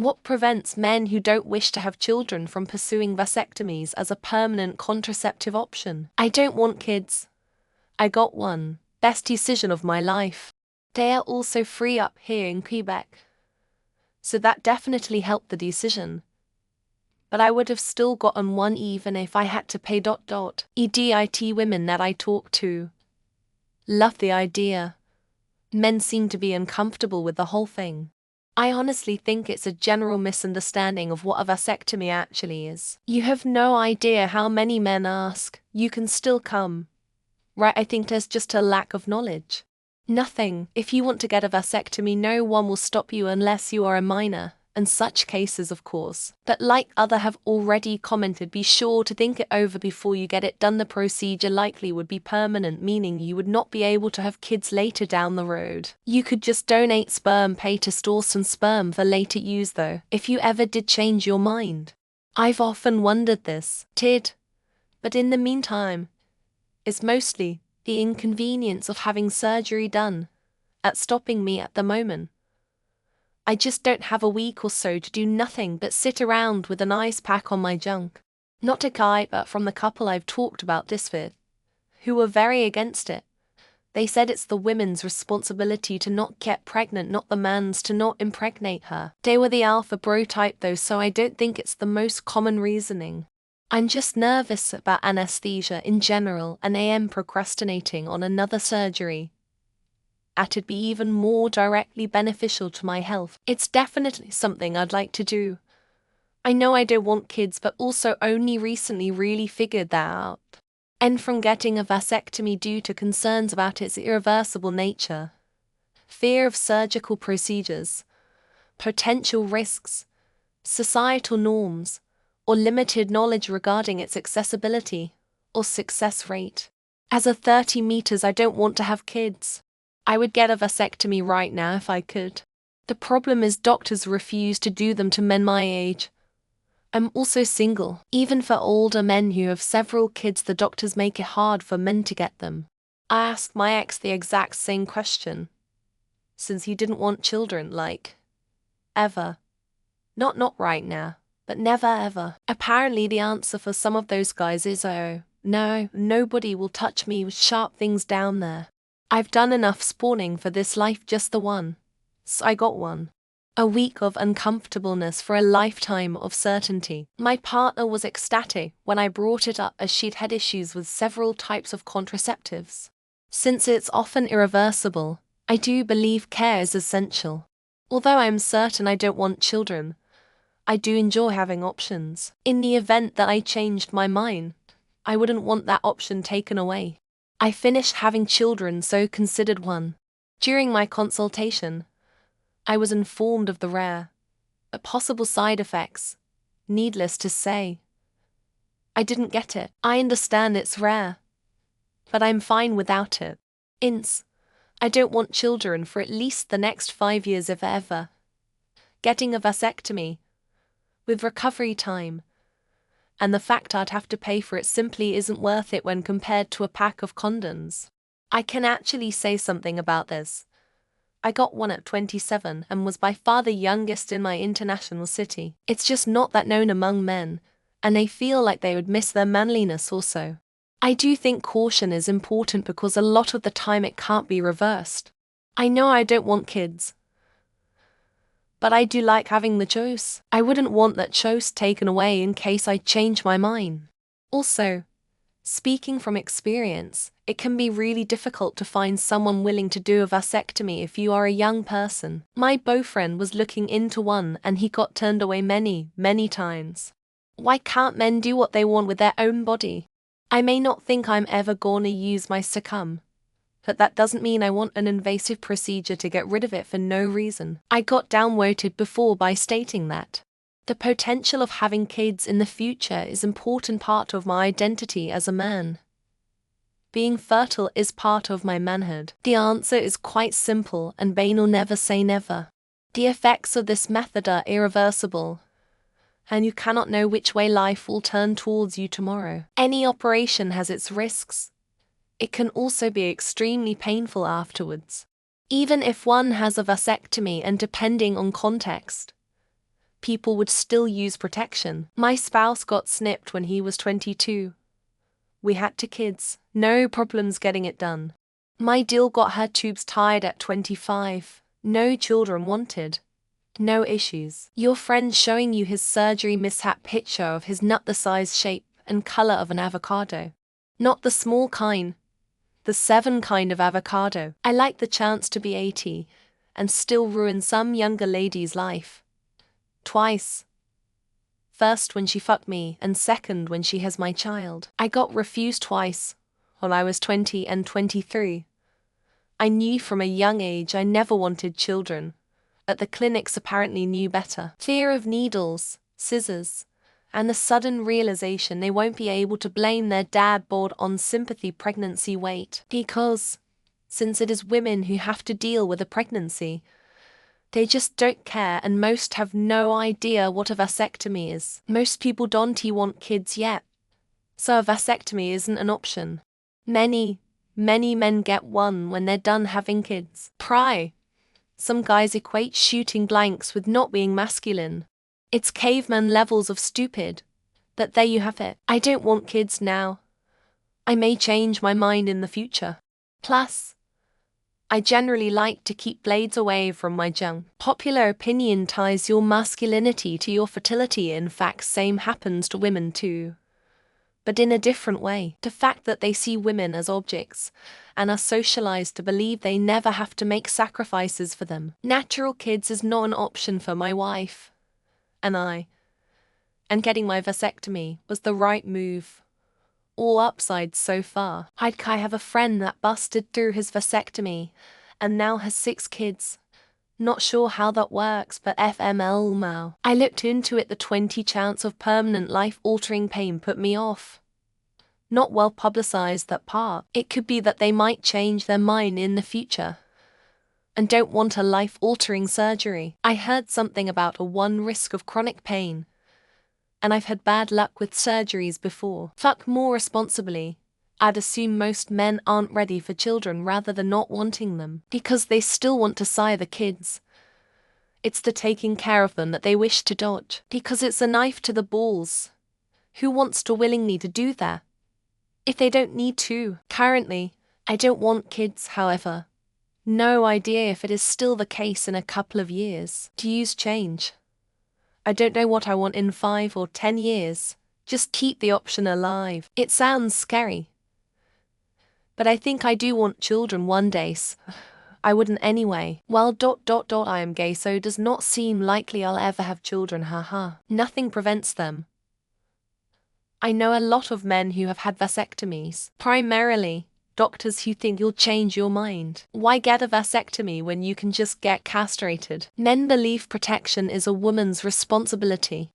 What prevents men who don't wish to have children from pursuing vasectomies as a permanent contraceptive option? I don't want kids. I got one. Best decision of my life. They are also free up here in Quebec. So that definitely helped the decision. But I would have still gotten one even if I had to pay. EDIT women that I talk to love the idea. Men seem to be uncomfortable with the whole thing. I honestly think it's a general misunderstanding of what a vasectomy actually is. You have no idea how many men ask, "You can still come." Right, I think there's just a lack of knowledge. Nothing. If you want to get a vasectomy, no one will stop you unless you are a minor, and such cases of course. But like other have already commented, be sure to think it over before you get it done. The procedure likely would be permanent, meaning you would not be able to have kids later down the road. You could just donate sperm, pay to store some sperm for later use though, if you ever did change your mind. I've often wondered this, but in the meantime, it's mostly the inconvenience of having surgery done at stopping me at the moment. I just don't have a week or so to do nothing but sit around with an ice pack on my junk. Not a guy, but from the couple I've talked about this with, who were very against it. They said it's the women's responsibility to not get pregnant, not the man's to not impregnate her. They were the alpha bro type though, so I don't think it's the most common reasoning. I'm just nervous about anesthesia in general and am procrastinating on another surgery. It'd be even more directly beneficial to my health. It's definitely something I'd like to do. I know I don't want kids, but also only recently really figured that out. And from getting a vasectomy due to concerns about its irreversible nature, fear of surgical procedures, potential risks, societal norms, or limited knowledge regarding its accessibility or success rate. As a 30 meters, I don't want to have kids. I would get a vasectomy right now if I could. The problem is doctors refuse to do them to men my age. I'm also single. Even for older men who have several kids, the doctors make it hard for men to get them. I asked my ex the exact same question, since he didn't want children, like, ever. Not right now, but never ever. Apparently the answer for some of those guys is, oh, no, nobody will touch me with sharp things down there. I've done enough spawning for this life, just the one. So I got one. A week of uncomfortableness for a lifetime of certainty. My partner was ecstatic when I brought it up, as she'd had issues with several types of contraceptives. Since it's often irreversible, I do believe care is essential. Although I'm certain I don't want children, I do enjoy having options. In the event that I changed my mind, I wouldn't want that option taken away. I finished having children, so considered one. During my consultation, I was informed of the rare, but possible side effects. Needless to say, I didn't get it. I understand it's rare, but I'm fine without it. I don't want children for at least the next 5 years if ever. Getting a vasectomy, with recovery time, and the fact I'd have to pay for it simply isn't worth it when compared to a pack of condoms. I can actually say something about this. I got one at 27 and was by far the youngest in my international city. It's just not that known among men, and they feel like they would miss their manliness also. I do think caution is important because a lot of the time it can't be reversed. I know I don't want kids, but I do like having the choice. I wouldn't want that choice taken away in case I change my mind. Also, speaking from experience, it can be really difficult to find someone willing to do a vasectomy if you are a young person. My boyfriend was looking into one and he got turned away many times. Why can't men do what they want with their own body? I may not think I'm ever gonna use my succum, but that doesn't mean I want an invasive procedure to get rid of it for no reason. I got downvoted before by stating that the potential of having kids in the future is an important part of my identity as a man. Being fertile is part of my manhood. The answer is quite simple, and banal: never say never. The effects of this method are irreversible, and you cannot know which way life will turn towards you tomorrow. Any operation has its risks. It can also be extremely painful afterwards. Even if one has a vasectomy, and depending on context, people would still use protection. My spouse got snipped when he was 22. We had 2 kids, no problems getting it done. My deal got her tubes tied at 25, no children wanted. No issues. Your friend showing you his surgery mishap picture of his nut the size, shape, and color of an avocado. Not the small kind, the 7 kind of avocado. I like the chance to be 80 and still ruin some younger lady's life. Twice. First when she fucked me, and second when she has my child. I got refused twice, while I was 20 and 23. I knew from a young age I never wanted children, but the clinics apparently knew better. Fear of needles, scissors, and the sudden realization they won't be able to blame their dad board on sympathy pregnancy weight. Because, since it is women who have to deal with a pregnancy, they just don't care, and most have no idea what a vasectomy is. Most people don't want kids yet, so a vasectomy isn't an option. Many men get one when they're done having kids. Some guys equate shooting blanks with not being masculine. It's caveman levels of stupid, but there you have it. I don't want kids now. I may change my mind in the future. Plus, I generally like to keep blades away from my junk. Popular opinion ties your masculinity to your fertility. In fact, same happens to women too, but in a different way. The fact that they see women as objects and are socialized to believe they never have to make sacrifices for them. Natural kids is not an option for my wife and I, and getting my vasectomy was the right move. All upsides so far. I have a friend that busted through his vasectomy and now has 6 kids. Not sure how that works, but FML now. I looked into it. The 20 chance of permanent life-altering pain put me off. Not well publicized, that part. It could be that they might change their mind in the future and don't want a life-altering surgery. I heard something about a 1 risk of chronic pain, and I've had bad luck with surgeries before. Fuck more responsibly. I'd assume most men aren't ready for children rather than not wanting them, because they still want to sire the kids. It's the taking care of them that they wish to dodge, because it's a knife to the balls. Who wants to willingly to do that if they don't need to? Currently, I don't want kids, however. No idea if it is still the case in a couple of years. Views change. I don't know what I want in 5 or 10 years. Just keep the option alive. It sounds scary, but I think I do want children one day. I wouldn't anyway. Well, I am gay, so it does not seem likely I'll ever have children, haha. Nothing prevents them. I know a lot of men who have had vasectomies. Primarily, doctors who think you'll change your mind. Why get a vasectomy when you can just get castrated? Men believe protection is a woman's responsibility.